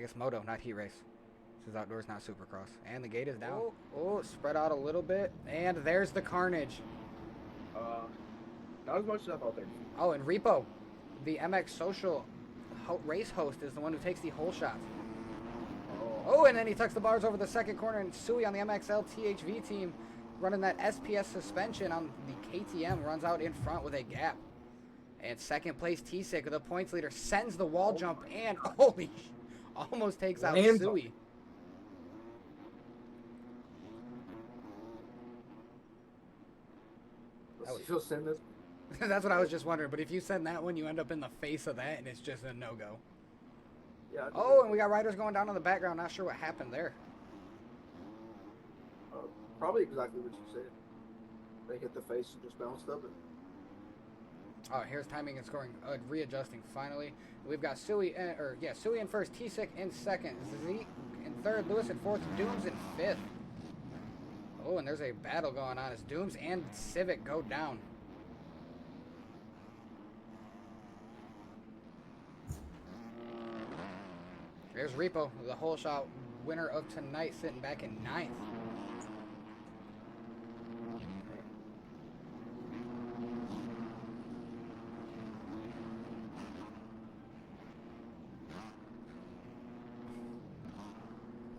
I guess moto, not heat race. This is outdoors, not supercross. And the gate is down. Oh, spread out a little bit. And there's the carnage. Not as much as I thought there'd be. Oh, and Repo, the MX Social race host, is the one who takes the whole shots. Oh, and then he tucks the bars over the second corner, and Sui on the MXL THV team running that SPS suspension on the KTM runs out in front with a gap. And second place T-Sick, the points leader, sends the wall jump and holy almost takes out Sui. Let's see, send this. That's what I was just wondering. But if you send that one, you end up in the face of that, and it's just a no-go. Yeah. Oh, and we got riders going down in the background. Not sure what happened there. Probably exactly what you said. They hit the face and just bounced up it. Oh, here's timing and scoring. Readjusting finally. We've got Sui in first, T-Sick in second, Zeke in third, Lewis in fourth, Dooms in fifth. Oh, and there's a battle going on as Dooms and Civic go down. There's Repo, the whole shot winner of tonight, sitting back in ninth.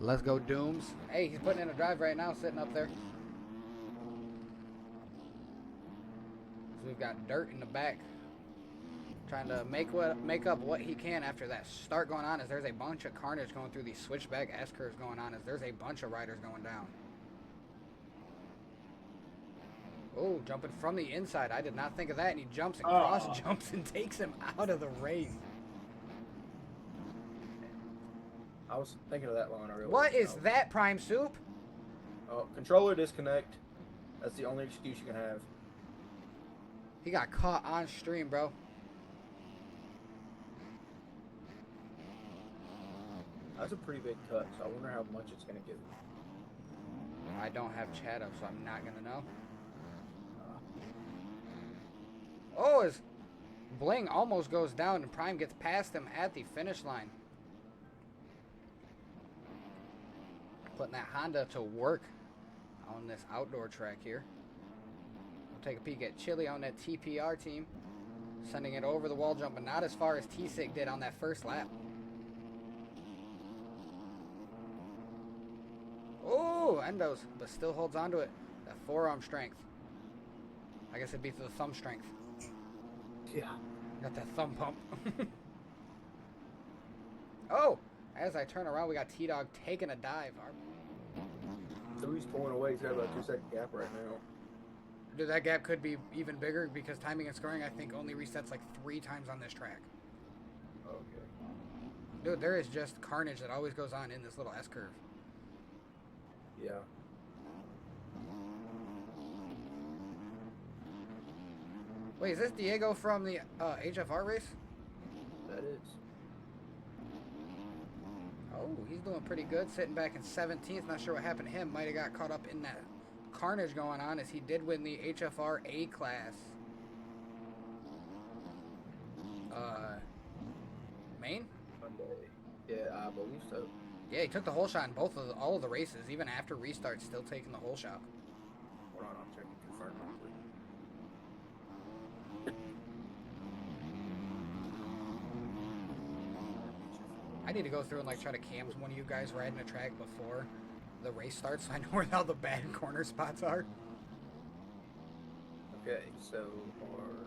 Let's go, Dooms. Hey, he's putting in a drive right now, sitting up there. So we've got Dirt in the back, trying to make up what he can after that start going on, as there's a bunch of carnage going through these switchback S-curves going on, as there's a bunch of riders going down. Oh, jumping from the inside. I did not think of that, and he jumps and cross jumps and takes him out of the race. I was thinking of that line earlier. What is that, Prime Soup? Oh, controller disconnect. That's the only excuse you can have. He got caught on stream, bro. That's a pretty big cut, so I wonder how much it's going to give me. I don't have chat up, so I'm not going to know. Oh, his Bling almost goes down, and Prime gets past him at the finish line. Putting that Honda to work on this outdoor track here. We'll take a peek at Chili on that TPR team. Sending it over the wall jump, but not as far as T-Sig did on that first lap. Oh, Endos, but still holds on to it. That forearm strength. I guess it'd be the thumb strength. Yeah. Got that thumb pump. Oh! As I turn around, we got T-Dog taking a dive. So he's pulling away. He's got about a 2-second gap right now. Dude, that gap could be even bigger because timing and scoring, I think, only resets like 3 times on this track. Okay. Dude, there is just carnage that always goes on in this little S-curve. Yeah. Wait, is this Diego from the HFR race? That is. Oh, he's doing pretty good, sitting back in 17th. Not sure what happened to him. Might have got caught up in that carnage going on, as he did win the HFR A class. Main? Monday. Yeah, I believe so. Yeah, he took the whole shot in all of the races, even after restart, still taking the whole shot. Hold on, I'm checking confirm real quick. I need to go through and like try to cam one of you guys riding a track before the race starts, so I know where all the bad corner spots are. Okay, so our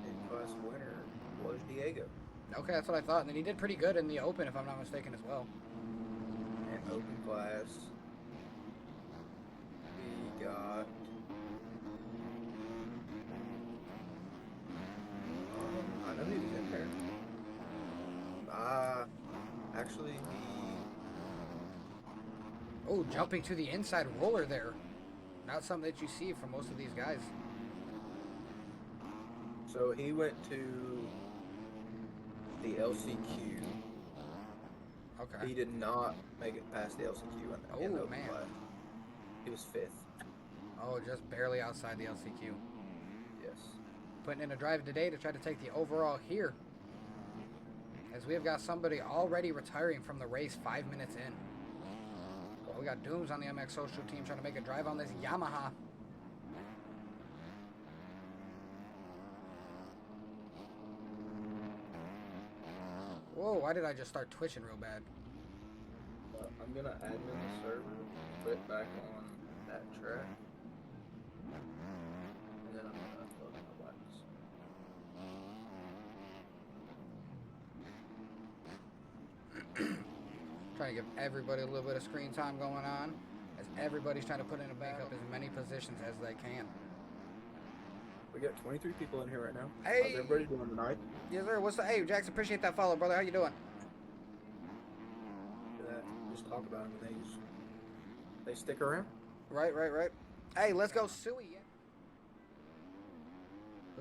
in-class winner was Diego. Okay, that's what I thought, and then he did pretty good in the open, if I'm not mistaken, as well. And open class, we got I know he was in there. Actually, Oh, jumping to the inside roller there. Not something that you see from most of these guys. so he went to the LCQ. Okay. He did not make it past the LCQ in the open man. class. He was 5th. Oh, just barely outside the LCQ. Yes. Putting in a drive today to try to take the overall here. as we have got somebody already retiring from the race 5 minutes in. Oh, we got Dooms on the MX Social team trying to make a drive on this Yamaha. Whoa, why did I just start twitching real bad? I'm gonna admin the server, put it back on that track, and then I'm gonna upload my lights. Trying to give everybody a little bit of screen time going on, as everybody's trying to put in a make up as many positions as they can. We got 23 people in here right now. Hey! How's everybody doing tonight? Yes, sir. What's the... Hey, Jackson, appreciate that follow, brother. How you doing? Just talk about them and they stick around. Right. Hey, let's go Suey.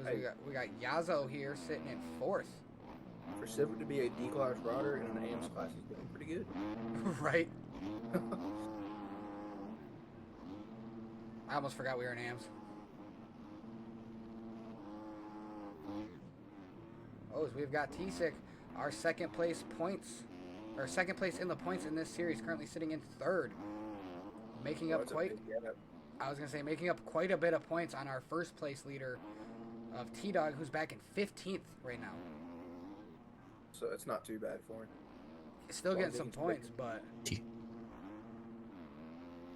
Hey. We got Yazo here sitting in 4th. For Civic to be a D-class rider in an AMS class, he's doing pretty good. Right. I almost forgot we were in AMS. Oh, so we've got T-Sick, our second place in the points in this series, currently sitting in 3rd. Making up making up quite a bit of points on our first place leader of T-Dog, who's back in 15th right now. So it's not too bad for him. He's still getting some points, but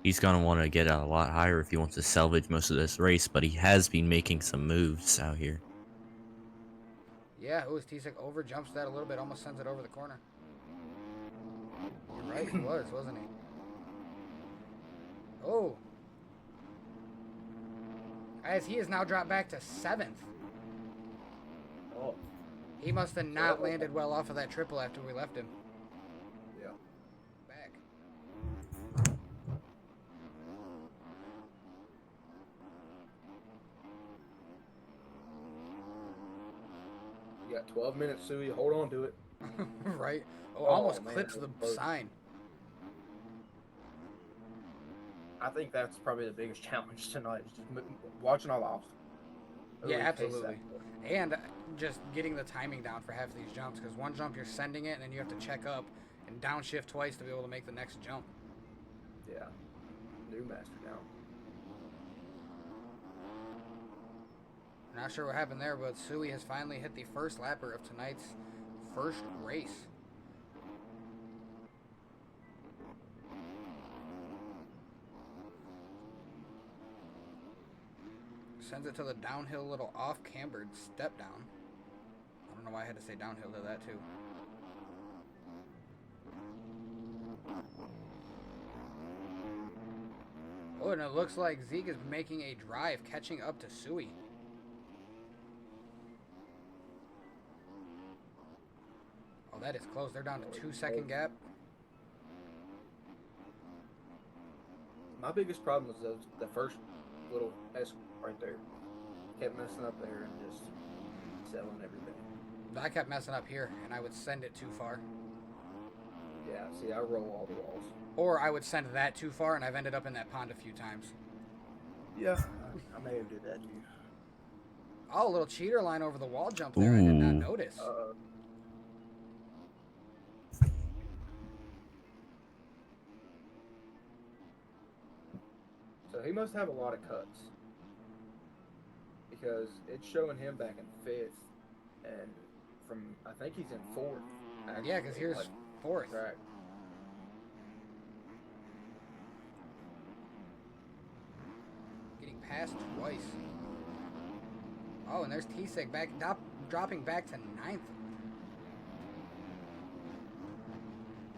he's going to want to get a lot higher if he wants to salvage most of this race, but he has been making some moves out here. yeah, T-Sick over jumps that a little bit, almost sends it over the corner. You're right, he was, wasn't he? Oh. As he has now dropped back to 7th. Oh. He must have not landed well off of that triple after we left him. Yeah. Back. You got 12 minutes, Suey. Hold on to it. Right? Oh, almost man, clips the sign. I think that's probably the biggest challenge tonight, is just watching our laps. Yeah, absolutely. And just getting the timing down for half of these jumps, because one jump you're sending it, and then you have to check up and downshift twice to be able to make the next jump. Yeah. New master down. Not sure what happened there, but Suey has finally hit the first lapper of tonight's first race. Sends it to the downhill little off-cambered step down. I don't know why I had to say downhill to that too. Oh, and it looks like Zeke is making a drive, catching up to Suey. Oh, that is close. They're down to 2-second gap. My biggest problem was the first little S right there. Kept messing up there and just selling everything. I kept messing up here, and I would send it too far. Yeah, see, I roll all the walls. Or I would send that too far, and I've ended up in that pond a few times. Yeah, I may have did that too. Oh, a little cheater line over the wall jump there. Ooh. I did not notice. So he must have a lot of cuts, because it's showing him back in 5th, and I think he's in 4th. Actually. Yeah, because here's 4th. Right. Getting passed twice. Oh, and there's T-Sig back, dropping back to 9th.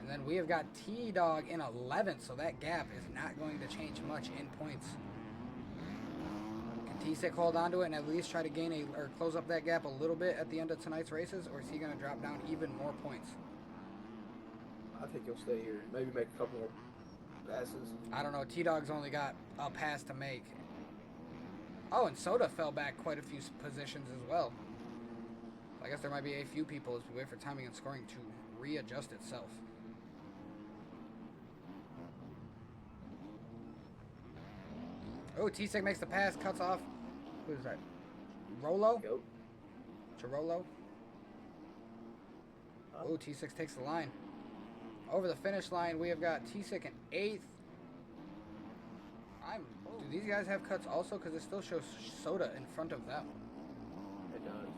And then we have got T-Dog in 11th, so that gap is not going to change much in points. Can T-Sig hold on to it and at least try to gain or close up that gap a little bit at the end of tonight's races, or is he going to drop down even more points? I think he'll stay here. Maybe make a couple more passes. I don't know. T-Dog's only got a pass to make. Oh, and Soda fell back quite a few positions as well. I guess there might be a few people as we wait for timing and scoring to readjust itself. Oh, T-Sig makes the pass, cuts off. Who's that? Rolo? Go. Chirolo? Oh, T6 takes the line. Over the finish line, we have got T6 in 8th. Do these guys have cuts also? Because it still shows Soda in front of them. It does.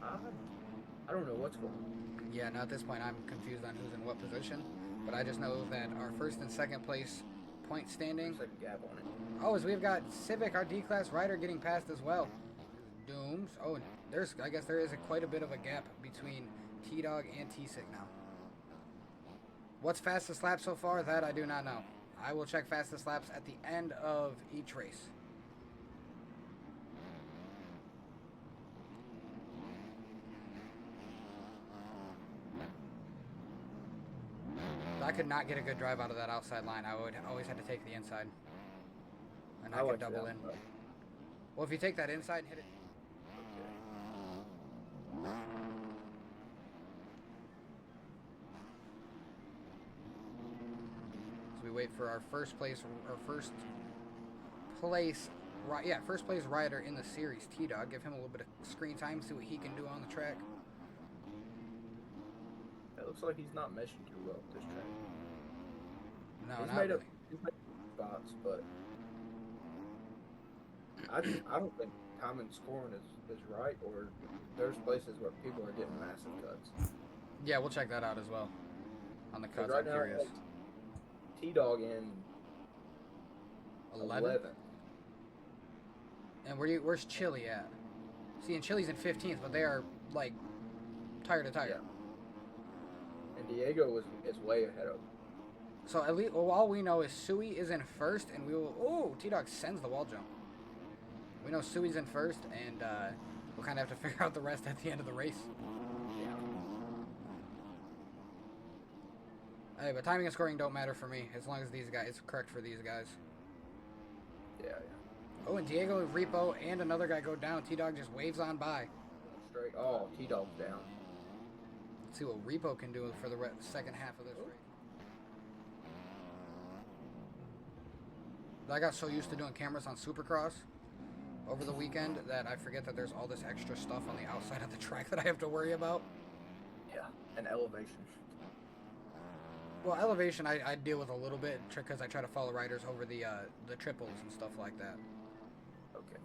I don't know what's going on. Yeah, now at this point I'm confused on who's in what position. But I just know that our first and second place point standing. There's like a gap on it. Oh, as we've got Civic, our D-Class rider, getting passed as well. Dooms. Oh, and I guess there is quite a bit of a gap between T-Dog and T-Sick now. What's fastest lap so far? That I do not know. I will check fastest laps at the end of each race. I could not get a good drive out of that outside line. I would always have to take the inside. And I could double in. Well, if you take that inside and hit it. So we wait for our first place rider in the series, T-Dog. Give him a little bit of screen time, see what he can do on the track. It looks like he's not meshing too well with this track. No, he's not made really. He's made spots, but I don't think common scoring is right, or there's places where people are getting massive cuts. Yeah, we'll check that out as well. On the cuts, Right I'm now, curious. T-Dog in 11. And where's Chile at? See, and Chile's in 15th, but they are like tire to tire. Yeah. And Diego is way ahead of him. So at least, well, all we know is Sui is in first, and we will. Oh, T-Dog sends the wall jump. We know Sui's in first, and we'll kind of have to figure out the rest at the end of the race. Yeah. Hey, but timing and scoring don't matter for me as long as it's correct for these guys. Yeah. Oh, and Diego, Repo, and another guy go down. T-Dog just waves on by. Straight. Oh, T-Dog's down. Let's see what Repo can do for the second half of this race. I got so used to doing cameras on Supercross over the weekend that I forget that there's all this extra stuff on the outside of the track that I have to worry about. Yeah, and elevation. Well, elevation I deal with a little bit because I try to follow riders over the triples and stuff like that. Okay.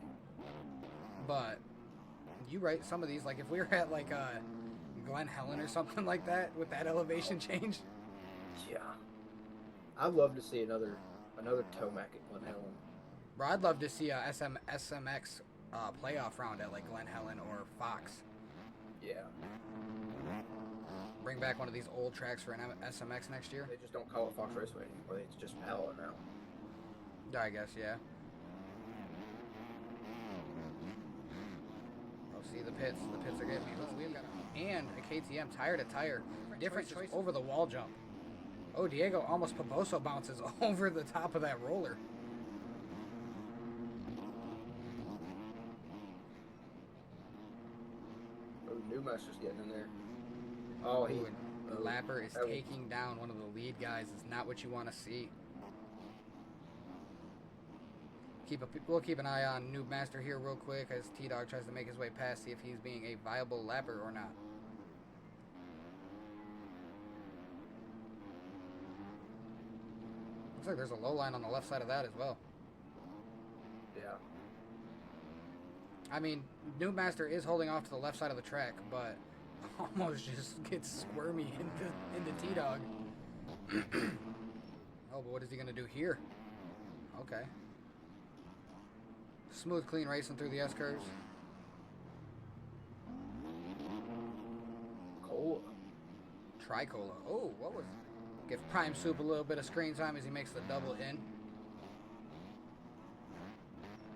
But you right, some of these, like if we were at like Glen Helen or something like that with that elevation change. Yeah. I'd love to see another Tomac at Glen Helen. Bro, I'd love to see a SMX playoff round at like Glen Helen or Fox. Yeah. Bring back one of these old tracks for an SMX next year. They just don't call it Fox Raceway anymore. It's just Pala now. I guess, yeah. Oh, see the pits. The pits are getting me. Listen, we've got and a KTM tire to tire. Different choice over the wall jump. Oh, Diego almost Poboso bounces over the top of that roller. Oh, Newmaster's getting in there. Oh, the Lapper is taking down one of the lead guys. It's not what you want to see. We'll keep an eye on Noob Master here real quick as T-Dog tries to make his way past, see if he's being a viable Lapper or not. Looks like there's a low line on the left side of that as well. Yeah. I mean, Noob Master is holding off to the left side of the track, but almost just gets squirmy into T-Dog. Oh, but what is he going to do here? Okay. Smooth, clean racing through the S-curves. Cola. Tricola. Oh, what was it? Give Prime Soup a little bit of screen time as he makes the double in.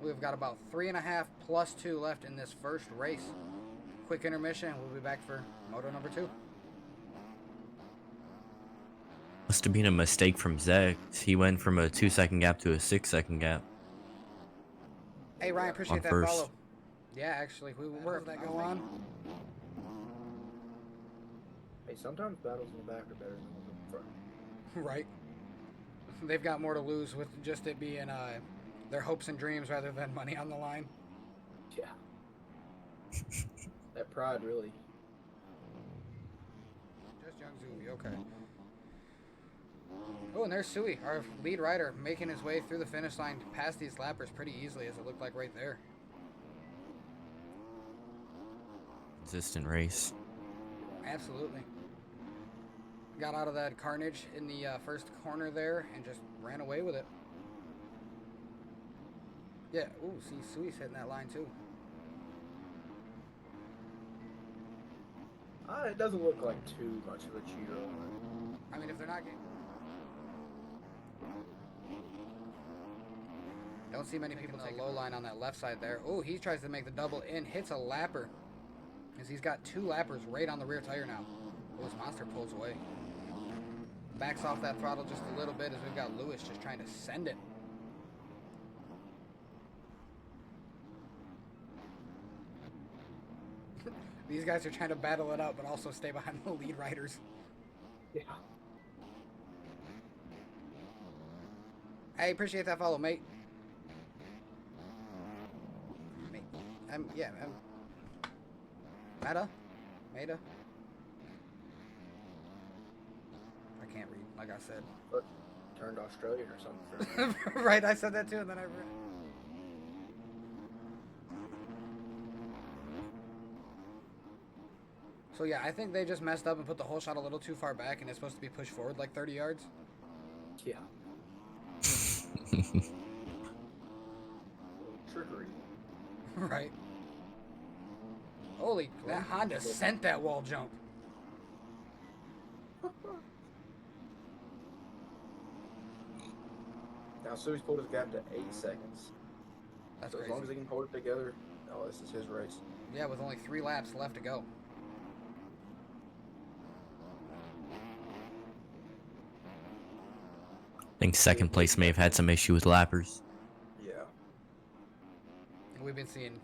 We've got about 3.5 plus 2 left in this first race. Quick intermission, and we'll be back for moto number 2. Must have been a mistake from Zach. He went from a 2-second gap to a 6-second gap. Hey Ryan, appreciate that first. follow. Yeah, actually, we were that go on. Hey, sometimes battles in the back are better than ones in front. Right. They've got more to lose with just it being their hopes and dreams rather than money on the line. Yeah. That pride really. Just young Zuvi, okay. Oh, and there's Sui, our lead rider, making his way through the finish line past these lappers pretty easily, as it looked like right there. Consistent race. Absolutely. Got out of that carnage in the first corner there and just ran away with it. Yeah, ooh, see, Sui's hitting that line too. It doesn't look like too much of a cheat on it. I mean, if they're not getting... Don't see many people in the low line on that left side there. Oh, he tries to make the double in, hits a lapper. As he's got 2 lappers right on the rear tire now. Oh, this monster pulls away. Backs off that throttle just a little bit as we've got Lewis just trying to send it. These guys are trying to battle it out, but also stay behind the lead riders. Yeah. I appreciate that follow, mate. Yeah, Meta? I can't read, like I said. But turned Australian or something. Right, I said that too, and then I read. So yeah, I think they just messed up and put the whole shot a little too far back, and it's supposed to be pushed forward like 30 yards. Yeah. Trickery. Right. Holy, that Honda sent that wall jump. Now Sui's pulled his gap to 8 seconds. That's so crazy. As long as he can hold it together, oh, this is his race. Yeah, with only 3 laps left to go. I think second place may have had some issue with lappers. Yeah. And we've been seeing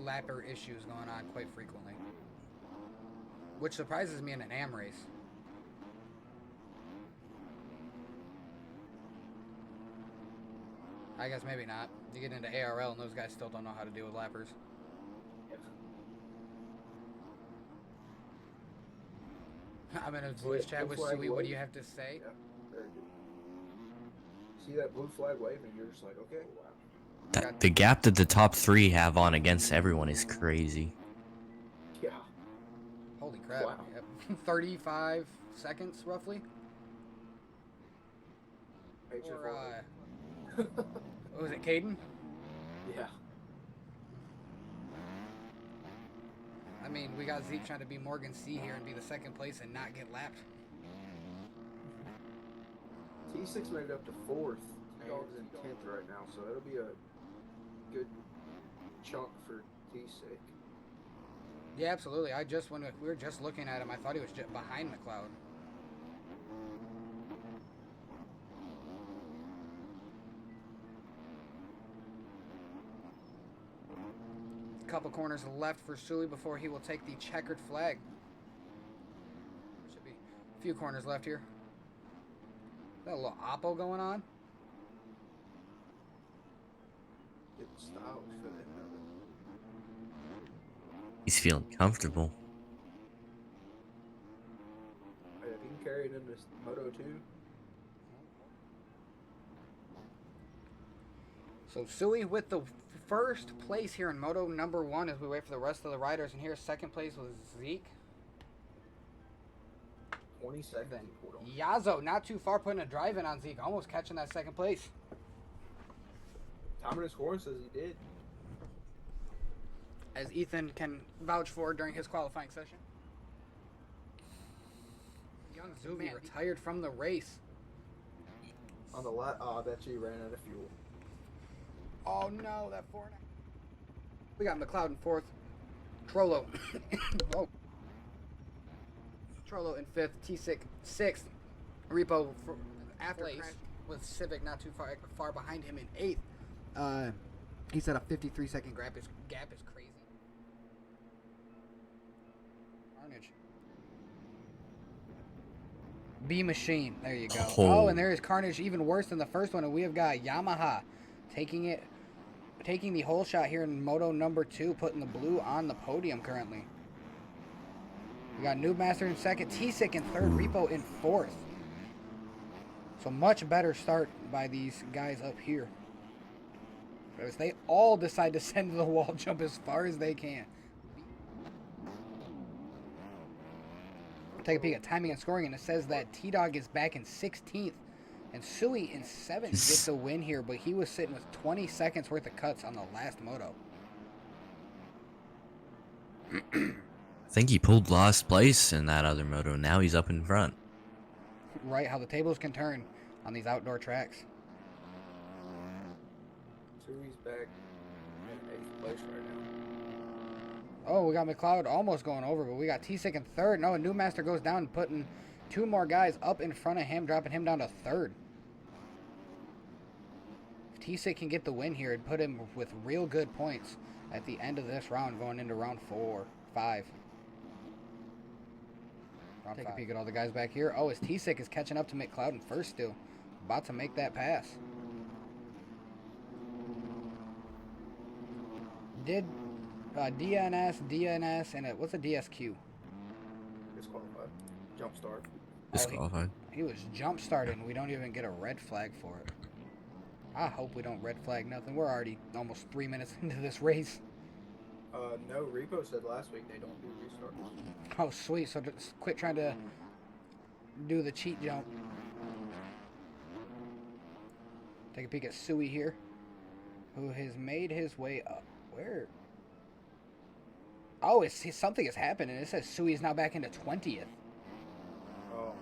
lapper issues going on quite frequently. Which surprises me in an AM race. I guess maybe not. You get into ARL and those guys still don't know how to deal with lappers. I'm in a voice chat with Sui. What do you have to say? Yeah, very good. See that blue flag waving, you're just like, okay, wow. The gap that the top 3 have on against everyone is crazy. Yeah. Holy crap. Wow. Yep. 35 seconds, roughly? Or, was it Caden? Yeah. I mean, we got Zeke trying to be Morgan C here and be the second place and not get lapped. T6 made it up to 4th. Dog's in 10th right now, so that'll be a good chunk for T6. Yeah, absolutely. When we were just looking at him, I thought he was just behind McLeod. Couple corners left for Sui before he will take the checkered flag. Should be a few corners left here. Got a little oppo going on. Getting stylish for that. He's feeling comfortable. Hey, if he can carry it into Moto 2. So Sui with the first place here in Moto number 1 as we wait for the rest of the riders. And here's second place with Zeke. 20 seconds. Then Yazo, not too far, putting a drive in on Zeke, almost catching that second place. Timing his horn says he did. As Ethan can vouch for during his qualifying session. Young Zuvi retired from the race. On the lap, oh, I bet you he ran out of fuel. Oh no, that 4. We got McLeod in 4th. Trollo. Oh. Trollo in 5th. T6 6th. Repo for after crash with Civic not too far behind him in 8th. He said a 53-second gap is crazy. Carnage. B Machine. There you go. Oh, and there is Carnage even worse than the first one. And we have got Yamaha taking the whole shot here in Moto number 2, putting the blue on the podium currently. We got Noobmaster in second, T-Sick in third, Repo in fourth. So much better start by these guys up here. As they all decide to send the wall jump as far as they can. Take a peek at timing and scoring, and it says that T-Dog is back in 16th. And Suey in 7th gets the win here, but he was sitting with 20 seconds worth of cuts on the last moto. I think he pulled last place in that other moto. Now he's up in front. Right, how the tables can turn on these outdoor tracks. Suey's back in 8th place right now. Oh, we got McLeod almost going over, but we got T-Sick in third. No, and Newmaster goes down, putting 2 more guys up in front of him, dropping him down to third. If T-Sick can get the win here, it'd put him with real good points at the end of this round, going into round 5. Take a peek at all the guys back here. Oh, as T-Sick is catching up to McLeod in first still. About to make that pass. Did DNS, and what's a DSQ? Disqualified. Jump start. Disqualified. He was jump started, and we don't even get a red flag for it. I hope we don't red flag nothing. We're already almost 3 minutes into this race. No, Repo said last week they don't do restarts. Oh, sweet. So just quit trying to do the cheat jump. Take a peek at Suey here, who has made his way up. Where? Oh, something has happened, and it says Suey is now back into 20th. Oh,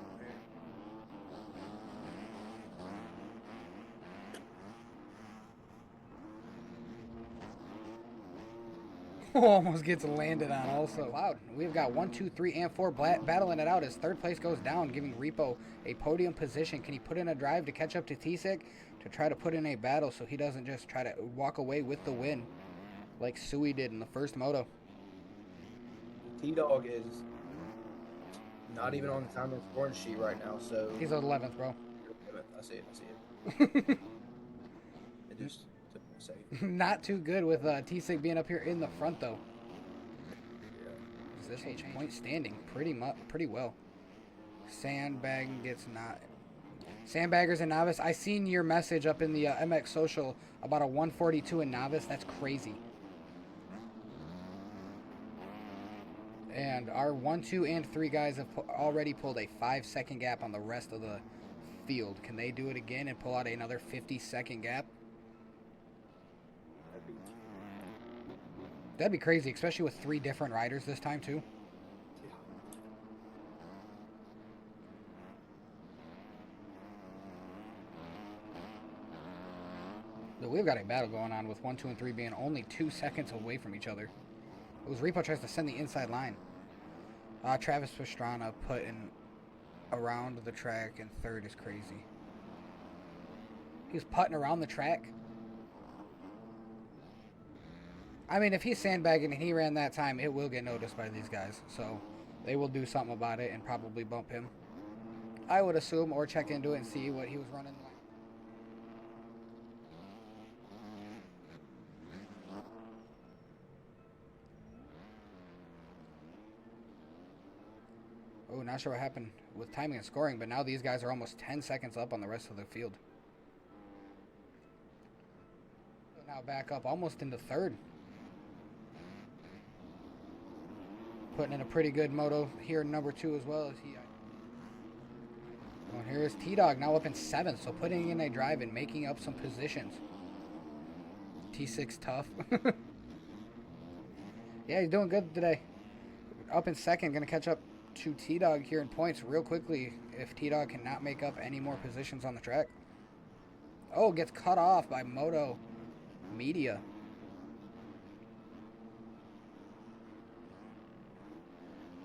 man. Almost gets landed on also. Loud. We've got 1, 2, 3, and 4 battling it out as third place goes down, giving Repo a podium position. Can he put in a drive to catch up to T-Sick to try to put in a battle so he doesn't just try to walk away with the win like Suey did in the first moto? T-Dog is not even on the time and scoring sheet right now, so... He's 11th, bro. I see it. It just took me a second. Not too good with T-Sick being up here in the front, though. Yeah. This will change point standing pretty well. Sandbagging gets not... Sandbaggers and novice. I seen your message up in the MX social about a 142 in novice. That's crazy. And our 1, 2, and 3 guys have already pulled a 5-second gap on the rest of the field. Can they do it again and pull out another 50-second gap? That'd be crazy, especially with 3 different riders this time, too. But we've got a battle going on with 1, 2, and 3 being only 2 seconds away from each other. It was Repo tries to send the inside line. Travis Pastrana putting around the track in third is crazy. He was putting around the track. I mean, if he's sandbagging and he ran that time, it will get noticed by these guys. So they will do something about it and probably bump him, I would assume, or check into it and see what he was running like. Oh, not sure what happened with timing and scoring, but now these guys are almost 10 seconds up on the rest of the field. Now back up almost into third. Putting in a pretty good moto here, number 2 as well as he. Well, here's T-Dog now up in 7th, so putting in a drive and making up some positions. T-Sick's tough. Yeah, he's doing good today. Up in 2nd, going to catch up to T-Dog here in points real quickly if T-Dog cannot make up any more positions on the track. Oh, gets cut off by Moto Media.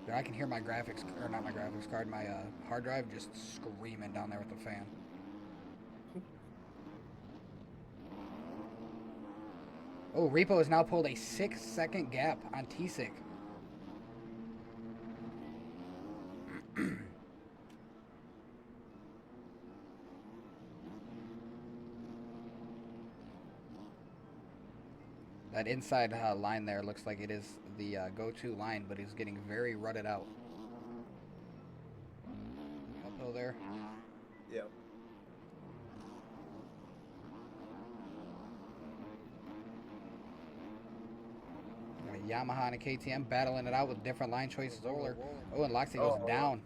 Dude, I can hear my graphics, or not my graphics card, my hard drive just screaming down there with the fan. Oh, Repo has now pulled a 6-second gap on T-Sick. That inside line there looks like it is the go-to line, but he's getting very rutted out. there. Yep. A Yamaha and a KTM battling it out with different line choices earlier. Oh, and Loxley goes down.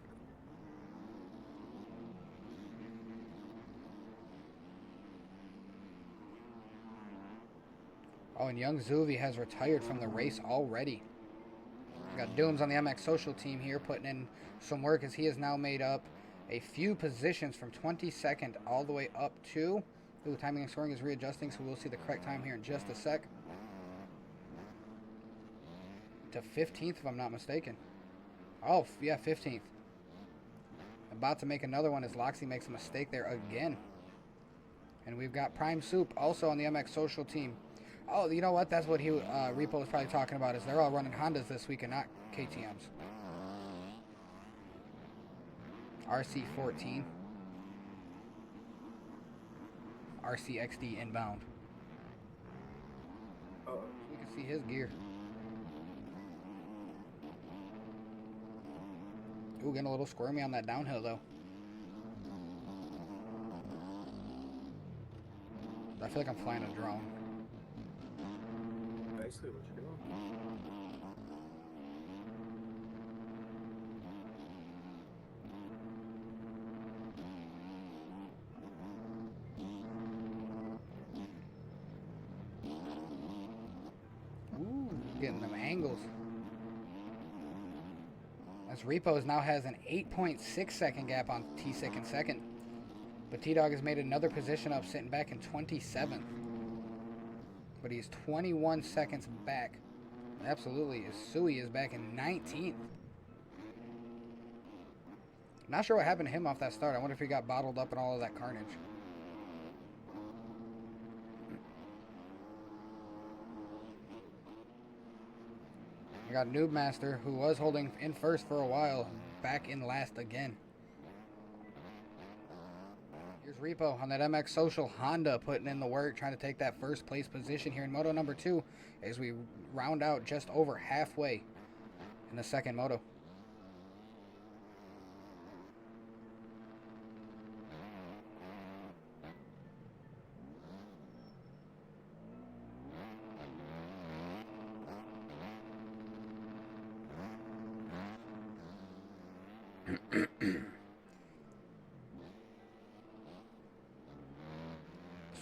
Oh, and young Zuvi has retired from the race already. Got Dooms on the MX Social team here putting in some work as he has now made up a few positions from 22nd all the way up to... Ooh, timing and scoring is readjusting, so we'll see the correct time here in just a sec. To 15th, if I'm not mistaken. Oh, yeah, 15th. About to make another one as Loxley makes a mistake there again. And we've got Prime Soup also on the MX Social team. Oh, you know what? That's what Repo was probably talking about, is they're all running Hondas this week and not KTMs. RC14. RCXD inbound. We can see his gear. Ooh, getting a little squirmy on that downhill, though. I feel like I'm flying a drone. Basically what you're doing. Ooh, getting them angles. As Repos now has an 8.6 second gap on T-Sick in second. But T-Dog has made another position up, sitting back in 27th. But he's 21 seconds back. Absolutely, as Sui is back in 19th. Not sure what happened to him off that start. I wonder if he got bottled up in all of that carnage. We got Noob Master, who was holding in first for a while, back in last again. Here's Repo on that MX Social Honda putting in the work, trying to take that first place position here in Moto number 2 as we round out just over halfway in the second Moto.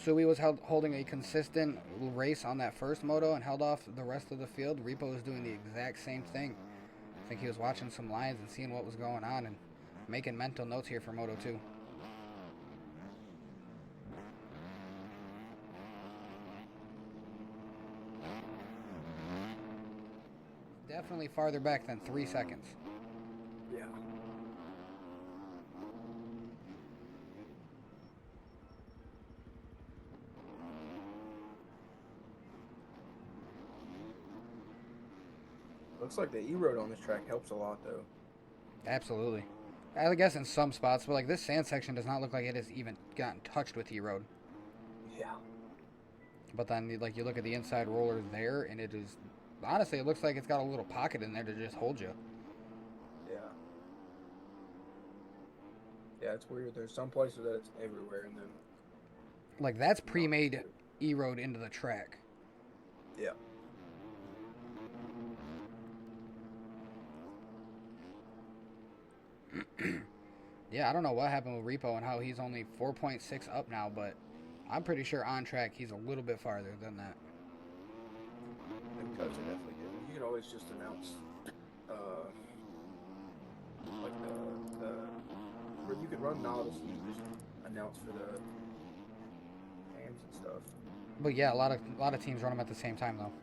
Sui was holding a consistent race on that first moto and held off the rest of the field. Repo was doing the exact same thing. I think he was watching some lines and seeing what was going on and making mental notes here for Moto 2. Definitely farther back than 3 seconds. Yeah. Looks like the E-road on this track helps a lot, though. Absolutely. I guess in some spots, but like this sand section does not look like it has even gotten touched with E-road. Yeah. But then, like, you look at the inside roller there, and it is... Honestly, it looks like it's got a little pocket in there to just hold you. Yeah. Yeah, it's weird. There's some places that it's everywhere, and then... Like, that's pre-made E-road into the track. Yeah. Yeah, I don't know what happened with Repo and how he's only 4.6 up now, but I'm pretty sure on track he's a little bit farther than that. Them codes are definitely good. You can always just announce, like where you can run novice and you just announce for the hands and stuff. But yeah, a lot of teams run them at the same time though.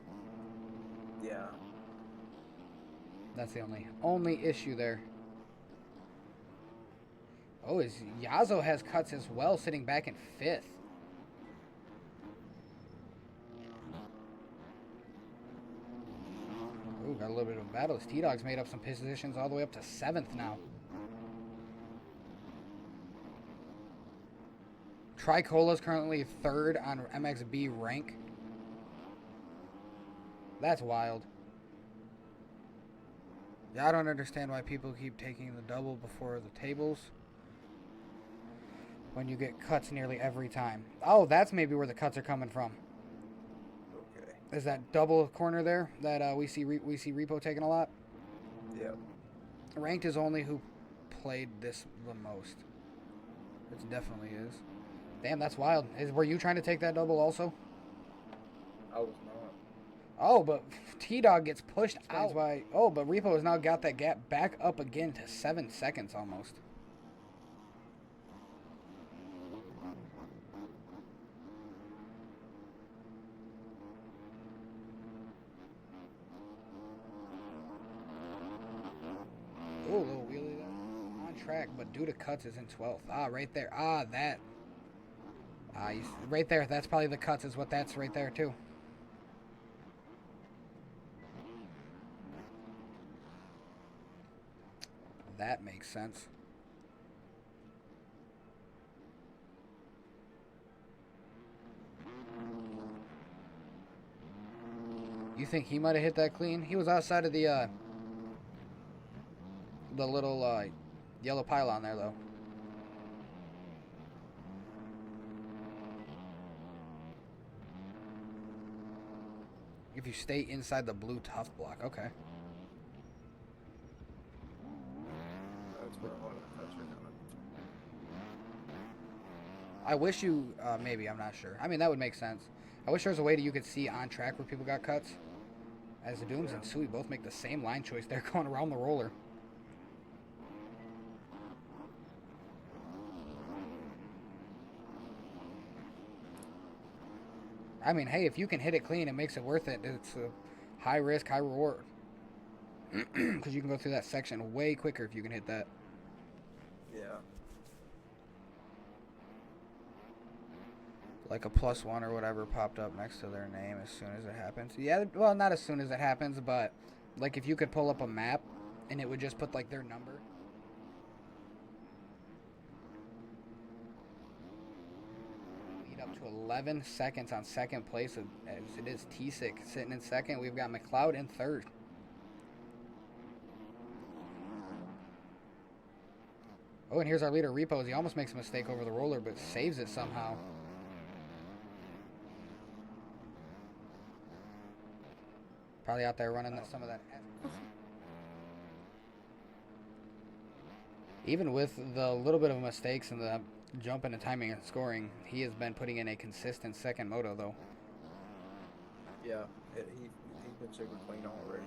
Yeah. That's the only issue there. Oh, his Yazo has cuts as well, sitting back in 5th. Ooh, got a little bit of a battle. His T-Dog's made up some positions all the way up to 7th now. Tricola's currently 3rd on MXB rank. That's wild. Yeah, I don't understand why people keep taking the double before the tables. when you get cuts nearly every time. Oh, that's maybe where the cuts are coming from. Okay. Is that double corner there that we see Repo taking a lot? Yeah. Ranked is only who played this the most. It definitely is. Damn, that's wild. Were you trying to take that double also? I was not. Oh, but T-Dog gets pushed out. Why? Oh, but Repo has now got that gap back up again to 7 seconds almost. Oh, little wheelie there. On track, but due to cuts is in 12th. Ah, right there. Ah, that. Ah, right there. That's probably the cuts is what that's right there too. That makes sense. You think he might have hit that clean? He was outside of the little yellow pylon there though. If you stay inside the blue tough block, okay. That's where a lot of the cuts are coming. I wish you, maybe, I'm not sure. I mean, that would make sense. I wish there was a way that you could see on track where people got cuts. As the Dooms and Sui both make the same line choice. They're going around the roller. I mean, hey, if you can hit it clean, it makes it worth it. It's a high risk, high reward. Because you can go through that section way quicker if you can hit that. Yeah. Like a +1 or whatever popped up next to their name as soon as it happens. Yeah, well, not as soon as it happens, but like if you could pull up a map and it would just put like their number. Lead up to 11 seconds on second place as it is T-Sick sitting in second. We've got McLeod in third. Oh, and here's our leader, Repo. He almost makes a mistake over the roller, but saves it somehow. Probably out there running some of that. Even with the little bit of mistakes and the jump into timing and scoring, he has been putting in a consistent second moto, though. Yeah, he's been super clean all race.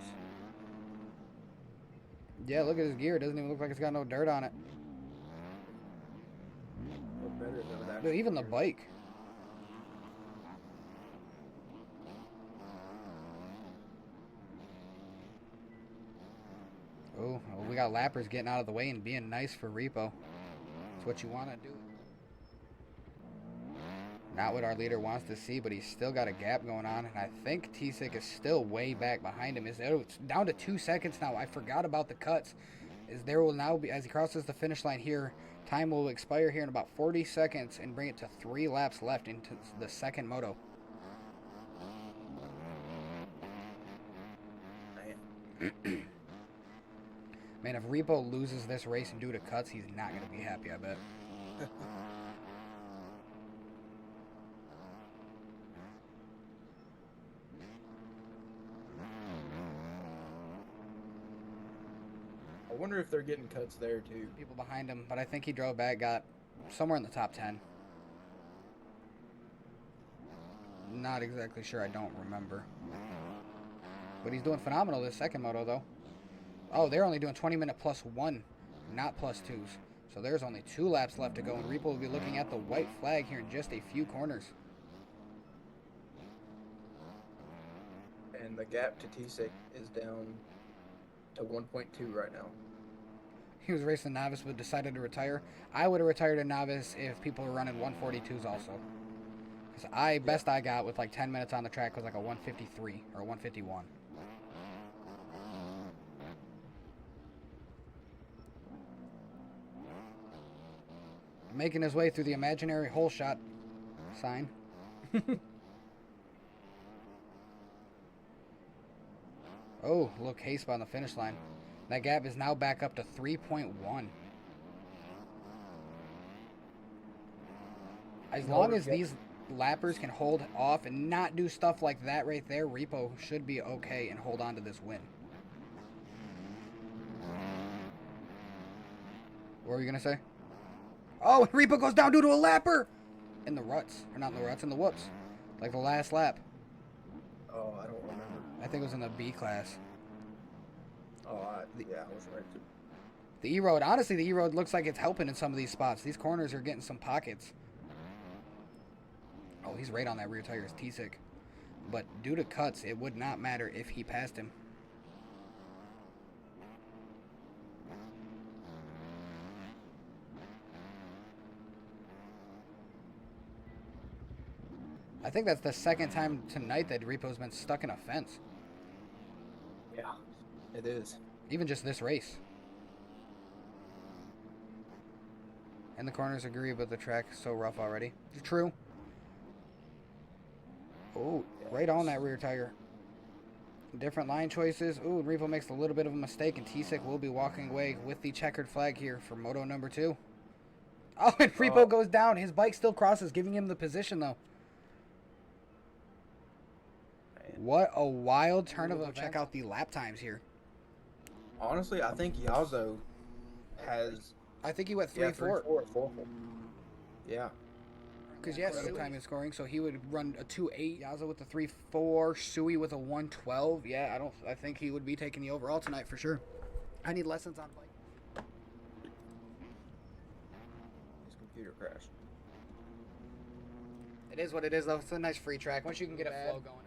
Yeah, look at his gear. It doesn't even look like it's got no dirt on it. Look better than it But actually even the is. bike. Oh, well, we got lappers getting out of the way and being nice for Repo. It's what you want to do. Not what our leader wants to see, but he's still got a gap going on, and I think T-Sick is still way back behind him. It's down to 2 seconds now. I forgot about the cuts. There will now be, as he crosses the finish line here, time will expire here in about 40 seconds and bring it to 3 laps left into the second moto. Man, if Repo loses this race and due to cuts, he's not going to be happy, I bet. I wonder if they're getting cuts there too. People behind him, but I think he drove back, got somewhere in the top 10. Not exactly sure, I don't remember. But he's doing phenomenal this second moto, though. Oh, they're only doing 20-minute +1, not +2s. So there's only 2 laps left to go, and Repo will be looking at the white flag here in just a few corners. And the gap to T-Sick is down to 1.2 right now. He was racing novice but decided to retire. I would have retired a novice if people were running 142s also. Because best I got with like 10 minutes on the track was like a 153 or a 151. Making his way through the imaginary hole shot sign. Oh, look, Hayes on the finish line. That gap is now back up to 3.1. As long as these lappers can hold off and not do stuff like that right there, Repo should be okay and hold on to this win. What were you going to say? Oh, and Repo goes down due to a lapper! In the ruts. Or not in the ruts, in the whoops. Like the last lap. Oh, I don't remember. I think it was in the B class. Oh, yeah, I was right too. The E-Road, honestly, the E-Road looks like it's helping in some of these spots. These corners are getting some pockets. Oh, he's right on that rear tire. It's T-Sick. But due to cuts, it would not matter if he passed him. I think that's the second time tonight that Repo's been stuck in a fence. Yeah, it is. Even just this race. And the corners agree, but the track is so rough already. True. Oh, right on that rear tire. Different line choices. Ooh, Repo makes a little bit of a mistake, and T-Sick will be walking away with the checkered flag here for moto number 2. Oh, and Repo goes down. His bike still crosses, giving him the position, though. What a wild turn of events. Check out the lap times here. Honestly, I think Yazo has... I think he went 3-4. 4. Yeah. Because, yes, the time is scoring, so he would run a 2.8. Yazo with the 3.4. Sui with a 1.12. Yeah, I think he would be taking the overall tonight for sure. I need lessons on bike. His computer crashed. It is what it is, though. It's a nice free track. Once you can get a flow going.